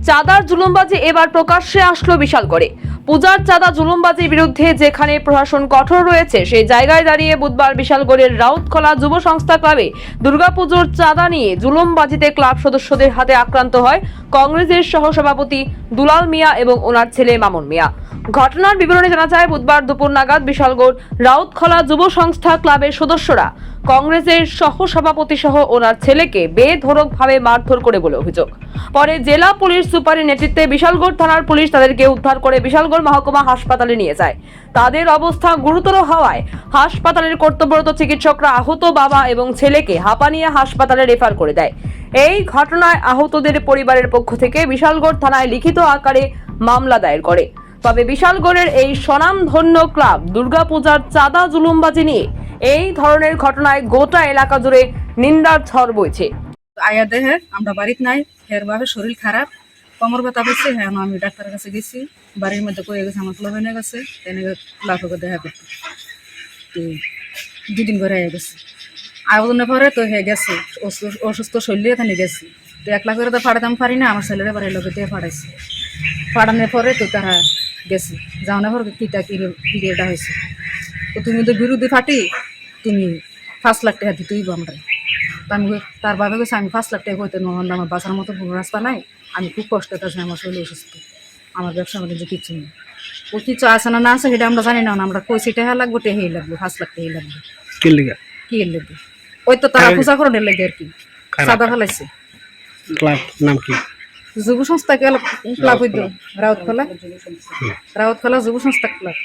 চাঁদার জুলুমবাজি এবার প্রকাশ্যে আসলো বিশালগড়ে। পূজার চাঁদা জুলুমবাজির বিরুদ্ধে যেখানে প্রশাসন কঠোর রয়েছে, সেই জায়গায় দাঁড়িয়ে বুধবার বিশালগড়ের রাউতখোলা যুব সংস্থা ক্লাবে দুর্গাপুজোর চাঁদা নিয়ে জুলুমবাজিতে ক্লাব সদস্যদের হাতে আক্রান্ত হয় কংগ্রেসের সহসভাপতি দুলাল মিয়া এবং ওনার ছেলে মামুন মিয়া। ঘটনার বিবরণে জানা যায়, বুধবার দুপুর নাগাদ বিশালগড় রাউতখোলা যুব সংস্থা ক্লাবের সদস্যরা কংগ্রেসের সহসভাপতি সহ ওনার ছেলেকে বেধড়কভাবে মারধর করে বলে অভিযোগ। পরে জেলা পুলিশ সুপারের নেতৃত্বে বিশালগড় থানার পুলিশ তাদেরকে উদ্ধার করে বিশালগড় মহকুমা হাসপাতালে নিয়ে যায়। তাদের অবস্থা গুরুতর হওয়ায় হাসপাতালের কর্তব্যরত চিকিৎসকরা আহত বাবা এবং ছেলেকে হাঁপানিয়া হাসপাতালে রেফার করে দেয়। এই ঘটনায় আহতদের পরিবারের পক্ষ থেকে বিশালগড় থানায় লিখিত আকারে মামলা দায়ের করে। তবে বিশালগড়ের এই স্বনামধন্য ক্লাব দুর্গাপূজার চাঁদা জুলুমবাজি নিয়ে এই ধরনের ঘটনায় গোটা এলাকা জুড়ে নিন্দার ঝড় বইছে। আয়া দেহে আমরা বাড়িতে নাই, হের ভাবে শরীর খারাপ, কোমর ব্যথা হচ্ছে। হ্যাঁ, আমি ডাক্তারের কাছে গেছি, বাড়ির মধ্যে কয়ে গেছে আমার ক্লাব এনে গেছে, এনে ক্লাবকে দেখা করতে। তো দুদিন করে আয়া গেছে, আয়োজনের পরে তো হয়ে গেছে অসুস্থ শরীরে এখানে গেছি। তো 1 লাখ করে তো ফাটাতাম পারি না, আমার ছেলেরা বাড়ির লোকে দিয়ে ফাটাইছে। ফাটানোর পরে তো তারা গেছে, যাওয়ানোর পর কিটা কিটা হয়েছে। তো তুমি তো বিরুদ্ধে ফাটি, তুমি 5 লাখ টাকা দিতেই আমরা। আমি তার বাবে গেছে, আমি 5 লাখ টাকা করতে নহন, আমার বাঁচার মতো কোনো রাস্তা নাই, আমি খুব কষ্ট আছে, আমার শরীর অসুস্থ, আমার ব্যবসা বাণিজ্য কিচ্ছু নেই। ও কিছু আছে না আছে সেটা আমরা জানি না, আমরা কইছি টাকা লাগবো, টেহাই লাগবে, 5 লাখ টাকাই লাগবে। কি লাগবে ওই তো তারা পূজা করানোর লাগে আর কি, সাদা ফেলাইছে। ক্লাব নাম কি? যুব সংস্থা ক্লাব হইতো রাউতখোলা যুব সংস্থা ক্লাব।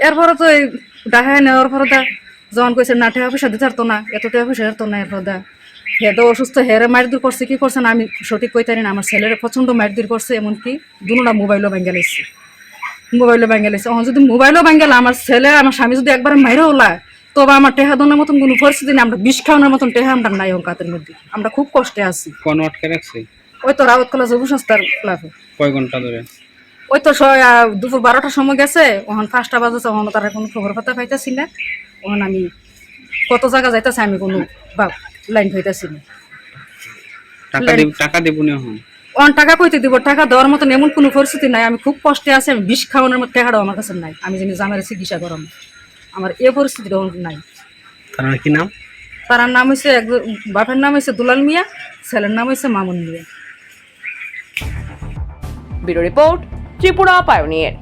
এরপরে তো ডাকায় নেওয়ার পরে যখন কইছে না টাকা পয়সা দিতে পারতো না, এত টাকা পয়সা পারতো না। এরপর হে তো অসুস্থ, হেরে মারধর করছে, কি করছে না আমি সঠিক কইতে পারি না। আমার ছেলের প্রচন্ড মারধর করছে, এমনকি দুটা মোবাইলও ভেঙে লাইছে, যদি মোবাইলও ভেঙে আমার ছেলে আমার স্বামী যদি একবার মাইরে ওলা, তবে আমার টেহা দনের মতন কোনো পরিস্থিতি নেই, আমরা বিষ খাওয়ানোর মতন টেহা আমরা নাই অঙ্কাতের মধ্যে, আমরা খুব কষ্টে আছি। কোন আটকে রাখছে? ওই তো রাউতখোলা যুব সংস্থার ক্লাবে। কয় ঘন্টা ধরে? ওই তো দুপুর 12টার সময় গেছে, ওখান 5টা বাজেছে, ওখানে তারা কোনো খবর পাতা পাইতেছি না। ওখানে আমি কত জায়গা যাইতেছি, আমি কোনো লাইন পাইতেছি না। টাকা দেবো না? ওখান টাকা কইতে দিব, টাকা দেওয়ার মতন এমন কোনো পরিস্থিতি নাই, আমি খুব কষ্টে আছি, আমি বিষ খাওয়ানোর মতো টাকাটাও আমার কাছে নাই, আমি জানি জামের চিকিৎসা করাম, আমার এ পরিস্থিতিটা নাই। তার কি নাম? তার নাম হয়েছে, বাপের নাম হয়েছে দুলাল মিয়া, ছেলের নাম হয়েছে Mamun Mia. Bureau report, Tripura pioneer.